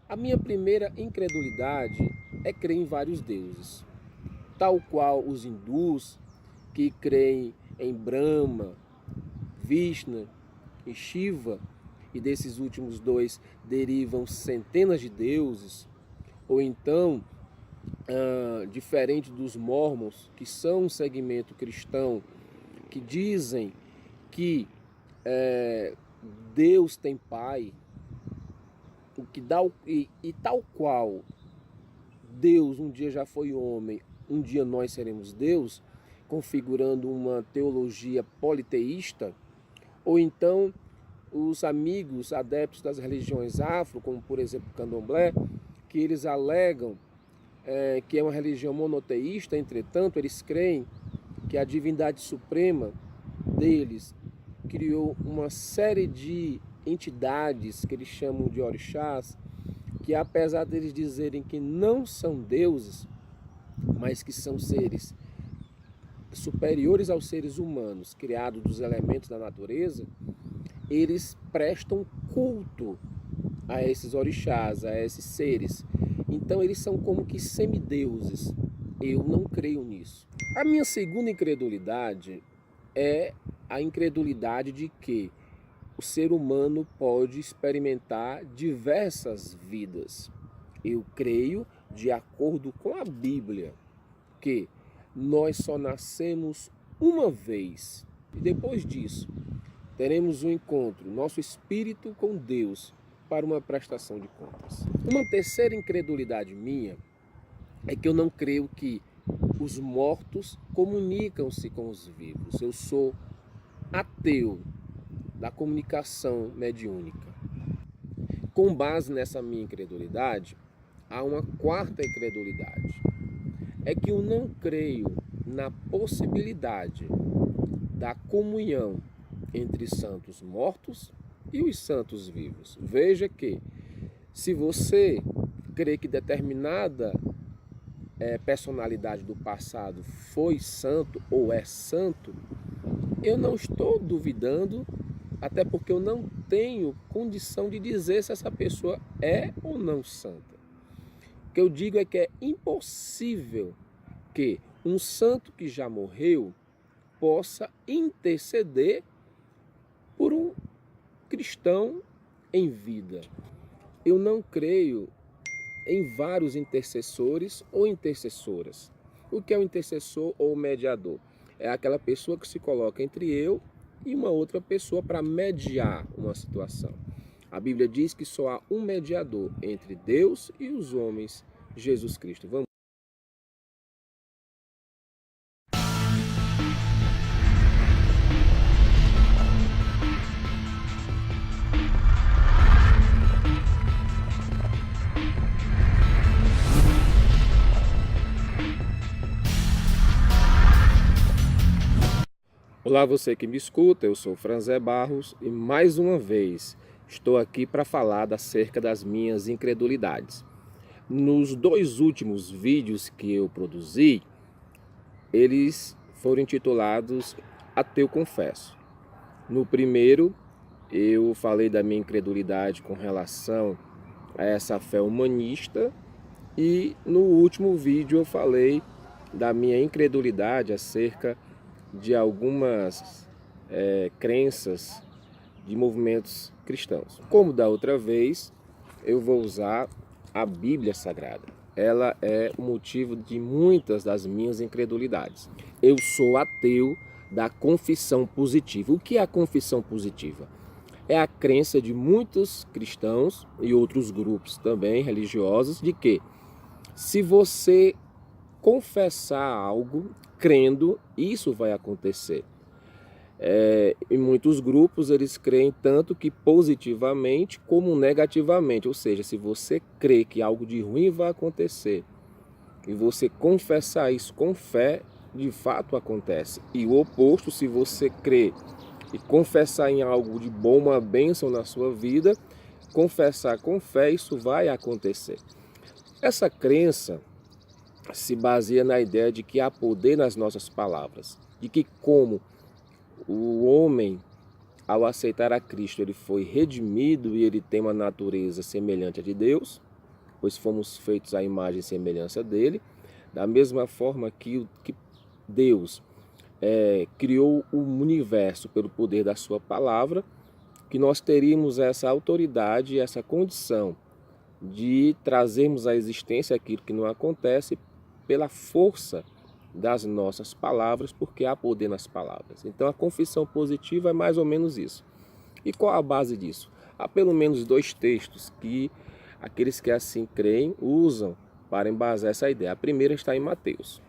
A minha primeira incredulidade é crer em vários deuses, tal qual os hindus que creem em Brahma, Vishnu e Shiva, e desses últimos dois derivam centenas de deuses, ou então, diferente dos mormons, que são um segmento cristão, que dizem que Deus tem pai, o que dá e tal qual Deus um dia já foi homem, um dia nós seremos Deus, configurando uma teologia politeísta, ou então os amigos adeptos das religiões afro, como por exemplo o candomblé, que eles alegam que é uma religião monoteísta, entretanto eles creem que a divindade suprema deles criou uma série de entidades que eles chamam de orixás, que apesar deles dizerem que não são deuses, mas que são seres superiores aos seres humanos, criados dos elementos da natureza, eles prestam culto a esses orixás, a esses seres. Então eles são como que semideuses. Eu não creio nisso. A minha segunda incredulidade é a incredulidade de que o ser humano pode experimentar diversas vidas. Eu creio, de acordo com a Bíblia, que nós só nascemos uma vez e depois disso teremos um encontro, nosso espírito com Deus, para uma prestação de contas. Uma terceira incredulidade minha é que eu não creio que os mortos comunicam-se com os vivos. Eu sou ateu da comunicação mediúnica. Com base nessa minha incredulidade, há uma quarta incredulidade. É que eu não creio na possibilidade da comunhão entre santos mortos e os santos vivos. Veja que, se você crê que determinada personalidade do passado foi santo ou é santo, eu não estou duvidando, até porque eu não tenho condição de dizer se essa pessoa é ou não santa. O que eu digo é que é impossível que um santo que já morreu possa interceder por um cristão em vida. Eu não creio em vários intercessores ou intercessoras. O que é o intercessor ou mediador? É aquela pessoa que se coloca entre eu e uma outra pessoa para mediar uma situação. A Bíblia diz que só há um mediador entre Deus e os homens, Jesus Cristo. Vamos. Olá, você que me escuta, eu sou Franzé Barros e mais uma vez estou aqui para falar acerca das minhas incredulidades. Nos dois últimos vídeos que eu produzi, eles foram intitulados Ateu Confesso. No primeiro, eu falei da minha incredulidade com relação a essa fé humanista e no último vídeo eu falei da minha incredulidade acerca de algumas crenças de movimentos cristãos. Como da outra vez, eu vou usar a Bíblia Sagrada. Ela é o motivo de muitas das minhas incredulidades. Eu sou ateu da confissão positiva. O que é a confissão positiva? É a crença de muitos cristãos e outros grupos também religiosos de que se você confessar algo crendo, isso vai acontecer. Em muitos grupos eles creem tanto que positivamente como negativamente, ou seja, se você crê que algo de ruim vai acontecer e você confessar isso com fé, de fato acontece. E o oposto, se você crê e confessar em algo de bom, uma bênção na sua vida, confessar com fé, isso vai acontecer. Essa crença se baseia na ideia de que há poder nas nossas palavras, de que como o homem, ao aceitar a Cristo, ele foi redimido e ele tem uma natureza semelhante à de Deus, pois fomos feitos à imagem e semelhança dele, da mesma forma que Deus criou o universo pelo poder da sua palavra, que nós teríamos essa autoridade e essa condição de trazermos à existência aquilo que não acontece pela força das nossas palavras, porque há poder nas palavras. Então a confissão positiva é mais ou menos isso. E qual a base disso? Há pelo menos 2 textos que aqueles que assim creem usam para embasar essa ideia. A primeira está em Mateus.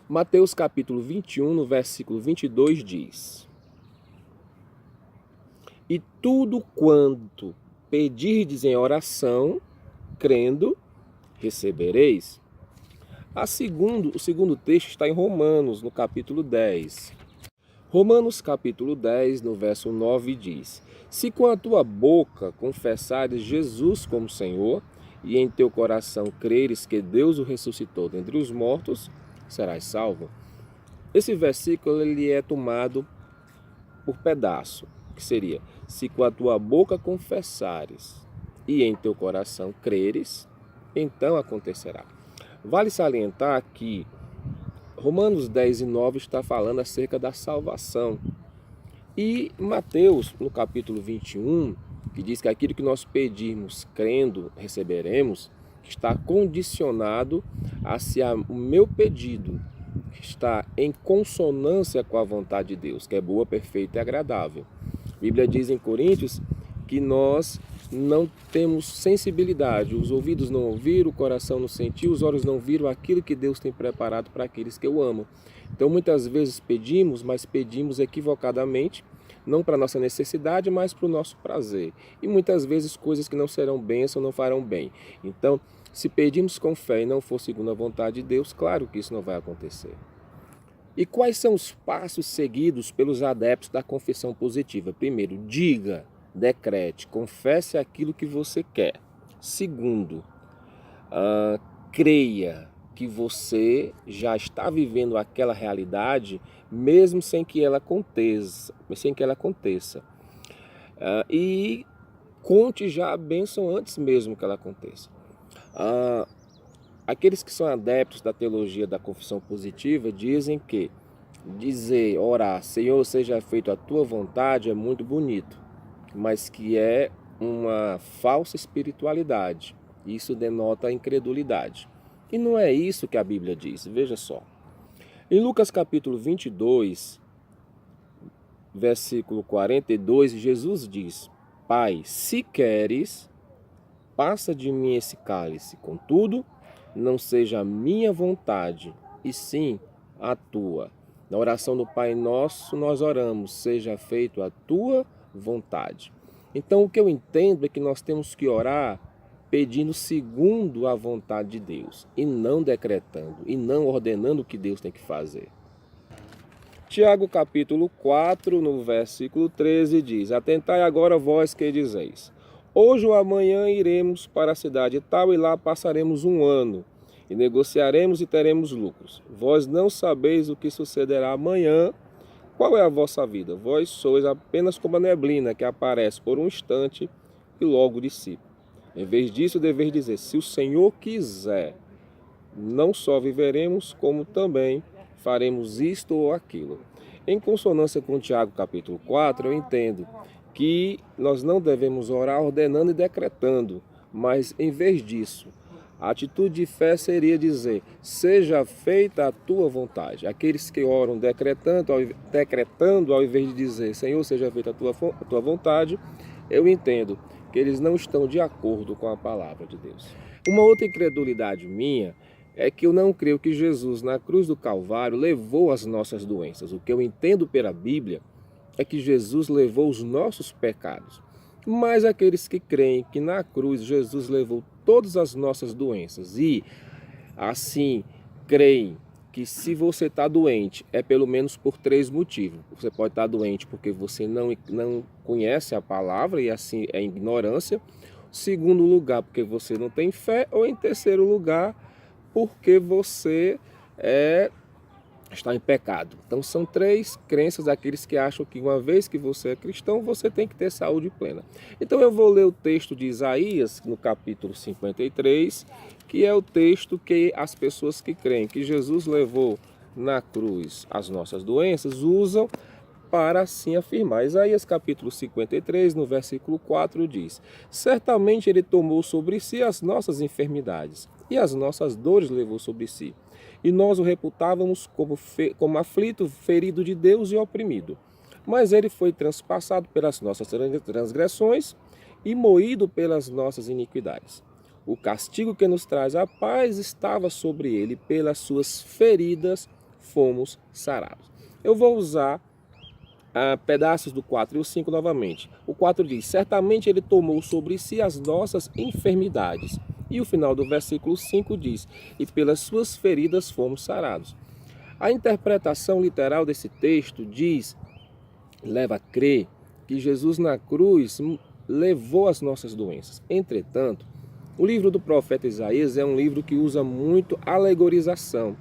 Mateus capítulo 21, no versículo 22 diz: E tudo quanto pedirdes em oração, crendo, recebereis. O segundo texto está em Romanos, no capítulo 10. Romanos capítulo 10, no verso 9 diz: Se com a tua boca confessares Jesus como Senhor, e em teu coração creres que Deus o ressuscitou dentre os mortos, serás salvo. Esse versículo ele é tomado por pedaço, que seria: se com a tua boca confessares e em teu coração creres, então acontecerá. Vale salientar que Romanos 10 e 9 está falando acerca da salvação. E Mateus, no capítulo 21, que diz que aquilo que nós pedirmos crendo, receberemos, está condicionado a se o meu pedido está em consonância com a vontade de Deus, que é boa, perfeita e agradável. A Bíblia diz em Coríntios que nós não temos sensibilidade, os ouvidos não ouviram, o coração não sentiu, os olhos não viram aquilo que Deus tem preparado para aqueles que o amam. Então muitas vezes pedimos, mas pedimos equivocadamente, não para a nossa necessidade, mas para o nosso prazer. E muitas vezes coisas que não serão bênção, não farão bem. Então, se pedimos com fé e não for segundo a vontade de Deus, claro que isso não vai acontecer. E quais são os passos seguidos pelos adeptos da confissão positiva? Primeiro, diga, decrete, confesse aquilo que você quer. Segundo, creia que você já está vivendo aquela realidade, mesmo sem que ela aconteça. E conte já a bênção antes mesmo que ela aconteça. Aqueles que são adeptos da teologia da confissão positiva dizem que orar, Senhor, seja feito a tua vontade, é muito bonito, mas que é uma falsa espiritualidade. Isso denota incredulidade. E não é isso que a Bíblia diz, veja só. Em Lucas capítulo 22, versículo 42, Jesus diz: Pai, se queres, passa de mim esse cálice, contudo, não seja a minha vontade, e sim a tua. Na oração do Pai Nosso, nós oramos, seja feito a tua vontade. Então, o que eu entendo é que nós temos que orar pedindo segundo a vontade de Deus, e não decretando, e não ordenando o que Deus tem que fazer. Tiago capítulo 4, no versículo 13, diz: Atentai agora vós que dizeis: Hoje ou amanhã iremos para a cidade tal e lá passaremos um ano, e negociaremos e teremos lucros. Vós não sabeis o que sucederá amanhã. Qual é a vossa vida? Vós sois apenas como a neblina que aparece por um instante e logo dissipa. Em vez disso, deveis dizer: se o Senhor quiser, não só viveremos, como também faremos isto ou aquilo. Em consonância com Tiago capítulo 4, eu entendo que nós não devemos orar ordenando e decretando, mas em vez disso, a atitude de fé seria dizer: seja feita a tua vontade. Aqueles que oram decretando ao invés de dizer: Senhor, seja feita a tua vontade, eu entendo que eles não estão de acordo com a palavra de Deus. Uma outra incredulidade minha é que eu não creio que Jesus, na cruz do Calvário, levou as nossas doenças. O que eu entendo pela Bíblia é que Jesus levou os nossos pecados. Mas aqueles que creem que na cruz Jesus levou todas as nossas doenças e, assim, creem que se você está doente é pelo menos por 3 motivos. Você pode estar doente porque você não conhece a palavra e assim é ignorância. Segundo lugar, porque você não tem fé. Ou em terceiro lugar, porque você está em pecado. Então são três crenças daqueles que acham que uma vez que você é cristão, você tem que ter saúde plena. Então eu vou ler o texto de Isaías, no capítulo 53, que é o texto que as pessoas que creem que Jesus levou na cruz as nossas doenças usam para assim afirmar. Isaías capítulo 53, no versículo 4 diz: certamente ele tomou sobre si as nossas enfermidades e as nossas dores levou sobre si. E nós o reputávamos como aflito, ferido de Deus e oprimido. Mas ele foi transpassado pelas nossas transgressões e moído pelas nossas iniquidades. O castigo que nos traz a paz estava sobre ele, pelas suas feridas fomos sarados. Eu vou usar pedaços do 4 e o 5 novamente. O 4 diz: certamente ele tomou sobre si as nossas enfermidades. E o final do versículo 5 diz: e pelas suas feridas fomos sarados. A interpretação literal desse texto leva a crer que Jesus na cruz levou as nossas doenças. Entretanto, o livro do profeta Isaías é um livro que usa muito alegorização.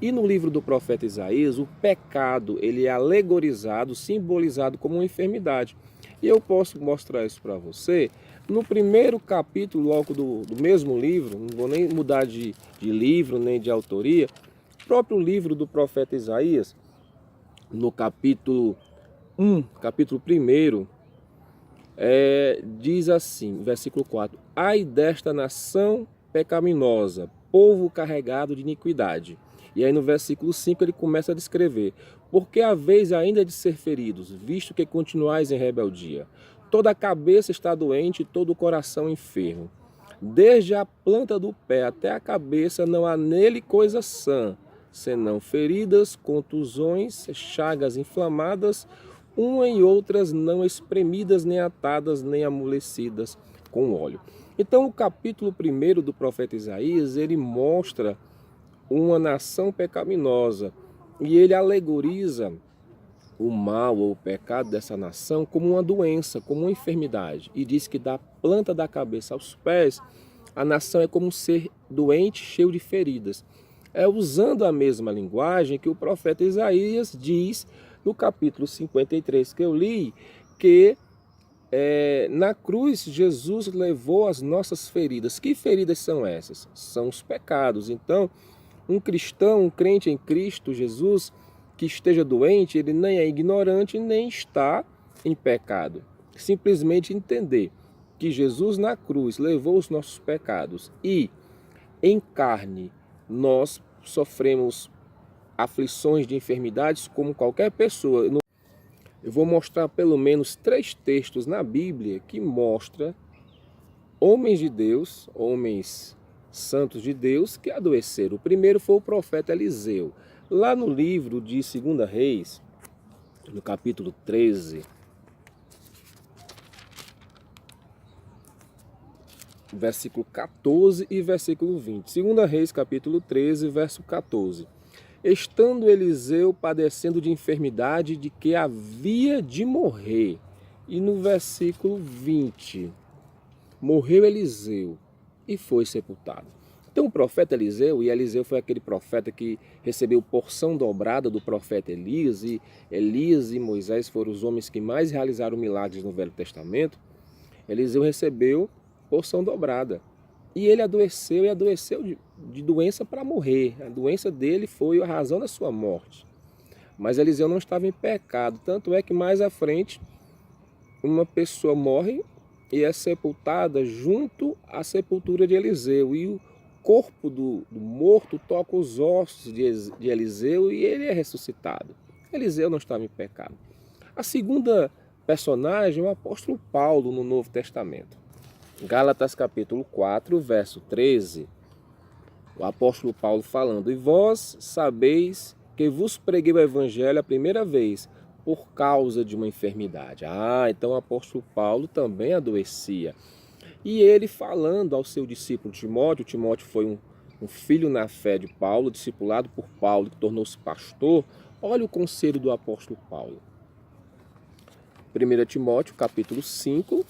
E no livro do profeta Isaías, o pecado ele é alegorizado, simbolizado como uma enfermidade. E eu posso mostrar isso para você no primeiro capítulo logo do mesmo livro, não vou nem mudar de livro nem de autoria, o próprio livro do profeta Isaías, no capítulo 1, capítulo 1, diz assim, versículo 4: ai desta nação pecaminosa, povo carregado de iniquidade. E aí no versículo 5 ele começa a descrever: porque a vez ainda de ser feridos, visto que continuais em rebeldia. Toda a cabeça está doente e todo o coração enfermo. Desde a planta do pé até a cabeça não há nele coisa sã, senão feridas, contusões, chagas inflamadas, uma e outras não espremidas, nem atadas, nem amolecidas com óleo. Então o capítulo 1 do profeta Isaías, ele mostra uma nação pecaminosa e ele alegoriza o mal ou o pecado dessa nação como uma doença, como uma enfermidade, e diz que da planta da cabeça aos pés a nação é como um ser doente, cheio de feridas. É usando a mesma linguagem que o profeta Isaías diz no capítulo 53 que eu li, que na cruz Jesus levou as nossas feridas. Que feridas são essas? São os pecados. Então, um cristão, um crente em Cristo Jesus, que esteja doente, ele nem é ignorante, nem está em pecado. Simplesmente entender que Jesus na cruz levou os nossos pecados e em carne nós sofremos aflições de enfermidades como qualquer pessoa. Eu vou mostrar pelo menos 3 textos na Bíblia que mostram homens de Deus, homens santos de Deus que adoeceram. O primeiro foi o profeta Eliseu. Lá no livro de 2 Reis, no capítulo 13, versículo 14 e versículo 20. 2 Reis, capítulo 13, verso 14. Estando Eliseu padecendo de enfermidade de que havia de morrer. E no versículo 20, morreu Eliseu e foi sepultado. Então o profeta Eliseu, e Eliseu foi aquele profeta que recebeu porção dobrada do profeta Elias, e Elias e Moisés foram os homens que mais realizaram milagres no Velho Testamento. Eliseu recebeu porção dobrada. E ele adoeceu, e adoeceu de doença para morrer. A doença dele foi a razão da sua morte. Mas Eliseu não estava em pecado, tanto é que mais à frente uma pessoa morre e é sepultada junto à sepultura de Eliseu. E o corpo do morto toca os ossos de Eliseu e ele é ressuscitado. Eliseu não estava em pecado. A segunda personagem é o apóstolo Paulo no Novo Testamento. Gálatas capítulo 4, verso 13. O apóstolo Paulo falando: e vós sabeis que vos preguei o evangelho a primeira vez por causa de uma enfermidade. Então o apóstolo Paulo também adoecia. E ele falando ao seu discípulo Timóteo, Timóteo foi um filho na fé de Paulo, discipulado por Paulo, que tornou-se pastor. Olha o conselho do apóstolo Paulo. 1 Timóteo, capítulo 5,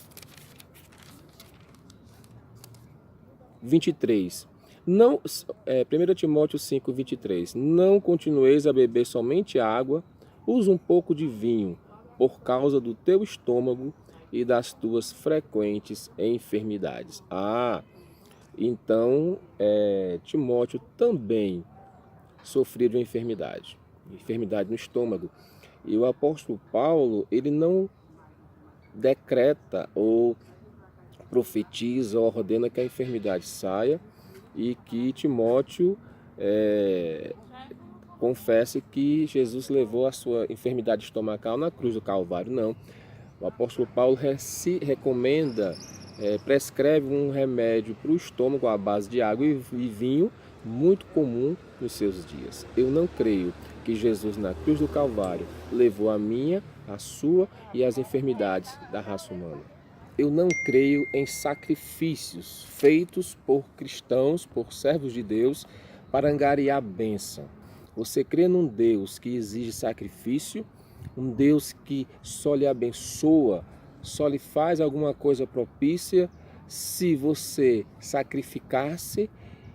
23. Não, 1 Timóteo 5:23, não continueis a beber somente água, usa um pouco de vinho, por causa do teu estômago e das tuas frequentes enfermidades. Então Timóteo também sofria de uma enfermidade no estômago. E o apóstolo Paulo, ele não decreta ou profetiza ou ordena que a enfermidade saia e que Timóteo confesse que Jesus levou a sua enfermidade estomacal na cruz do Calvário. Não. O apóstolo Paulo recomenda, prescreve um remédio para o estômago à base de água e vinho, muito comum nos seus dias. Eu não creio que Jesus na cruz do Calvário levou a minha, a sua e as enfermidades da raça humana. Eu não creio em sacrifícios feitos por cristãos, por servos de Deus, para angariar bênção. Você crê num Deus que exige sacrifício, um Deus que só lhe abençoa, só lhe faz alguma coisa propícia se você sacrificar-se?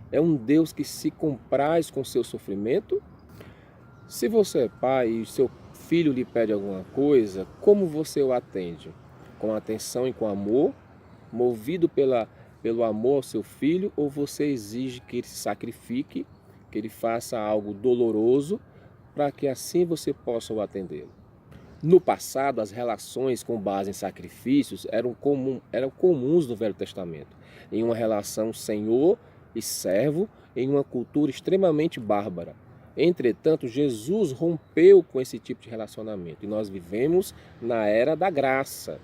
É um Deus que se compraz com seu sofrimento? Se você é pai e seu filho lhe pede alguma coisa, como você o atende? Com atenção e com amor, movido pelo amor ao seu filho, ou você exige que ele se sacrifique, que ele faça algo doloroso, para que assim você possa o atendê-lo? No passado, as relações com base em sacrifícios eram comuns no Velho Testamento, em uma relação senhor e servo, em uma cultura extremamente bárbara. Entretanto, Jesus rompeu com esse tipo de relacionamento e nós vivemos na era da graça.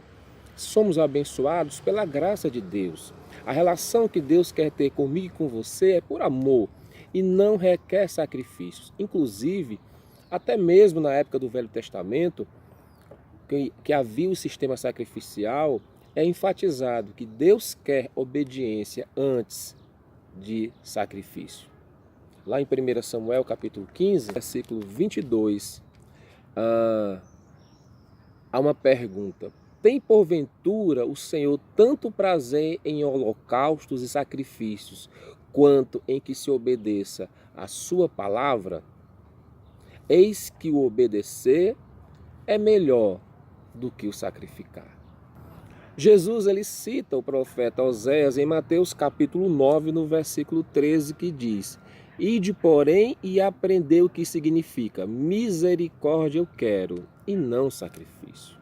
Somos abençoados pela graça de Deus. A relação que Deus quer ter comigo e com você é por amor e não requer sacrifícios. Inclusive, até mesmo na época do Velho Testamento, que havia o sistema sacrificial, é enfatizado que Deus quer obediência antes de sacrifício. Lá em 1 Samuel capítulo 15, versículo 22, há uma pergunta: tem porventura o Senhor tanto prazer em holocaustos e sacrifícios, quanto em que se obedeça a sua palavra? Eis que o obedecer é melhor do que o sacrificar. Jesus ele cita o profeta Oséias em Mateus capítulo 9, no versículo 13, que diz: ide, porém, e aprendei o que significa misericórdia eu quero, e não sacrifício.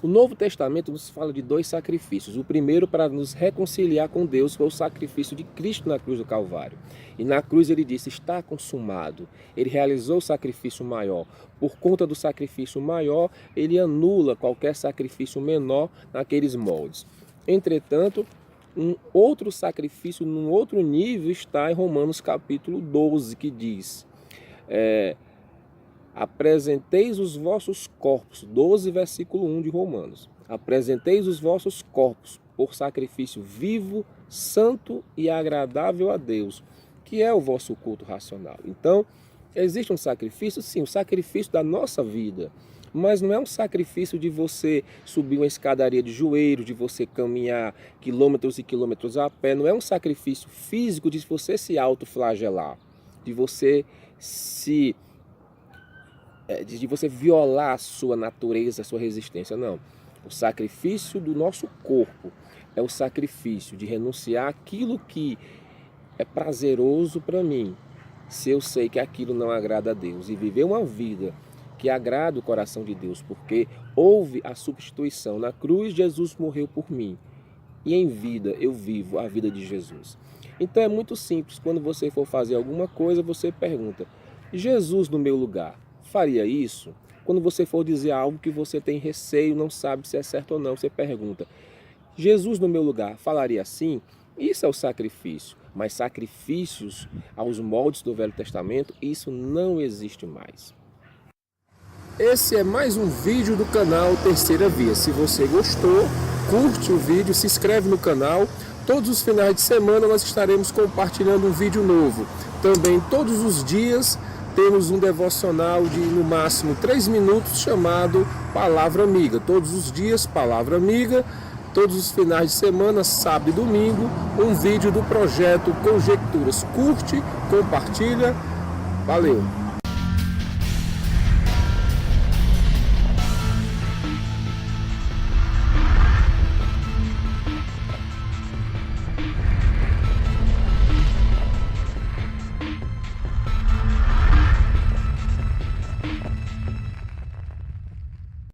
O Novo Testamento nos fala de 2 sacrifícios. O primeiro, para nos reconciliar com Deus, foi o sacrifício de Cristo na cruz do Calvário. E na cruz ele disse: está consumado. Ele realizou o sacrifício maior. Por conta do sacrifício maior, ele anula qualquer sacrifício menor naqueles moldes. Entretanto, um outro sacrifício, num outro nível, está em Romanos capítulo 12, que diz: apresenteis os vossos corpos, 12 versículo 1 de Romanos, apresenteis os vossos corpos por sacrifício vivo, santo e agradável a Deus, que é o vosso culto racional. Então, existe um sacrifício, sim, o sacrifício da nossa vida, mas não é um sacrifício de você subir uma escadaria de joelhos, de você caminhar quilômetros e quilômetros a pé, não é um sacrifício físico de você se autoflagelar, de você violar a sua natureza, a sua resistência. Não. O sacrifício do nosso corpo é o sacrifício de renunciar àquilo que é prazeroso para mim, se eu sei que aquilo não agrada a Deus, e viver uma vida que agrada o coração de Deus, porque houve a substituição. Na cruz, Jesus morreu por mim, e em vida eu vivo a vida de Jesus. Então é muito simples. Quando você for fazer alguma coisa, você pergunta: Jesus no meu lugar faria isso? Quando você for dizer algo que você tem receio, não sabe se é certo ou não, você pergunta: Jesus no meu lugar falaria assim? Isso é o sacrifício. Mas sacrifícios aos moldes do Velho Testamento, isso não existe mais. Esse é mais um vídeo do canal Terceira Via. Se você gostou, curte o vídeo, se inscreve no canal. Todos os finais de semana nós estaremos compartilhando um vídeo novo. Também todos os dias temos um devocional de no máximo 3 minutos chamado Palavra Amiga. Todos os dias, Palavra Amiga. Todos os finais de semana, sábado e domingo, um vídeo do projeto Conjecturas. Curte, compartilha. Valeu!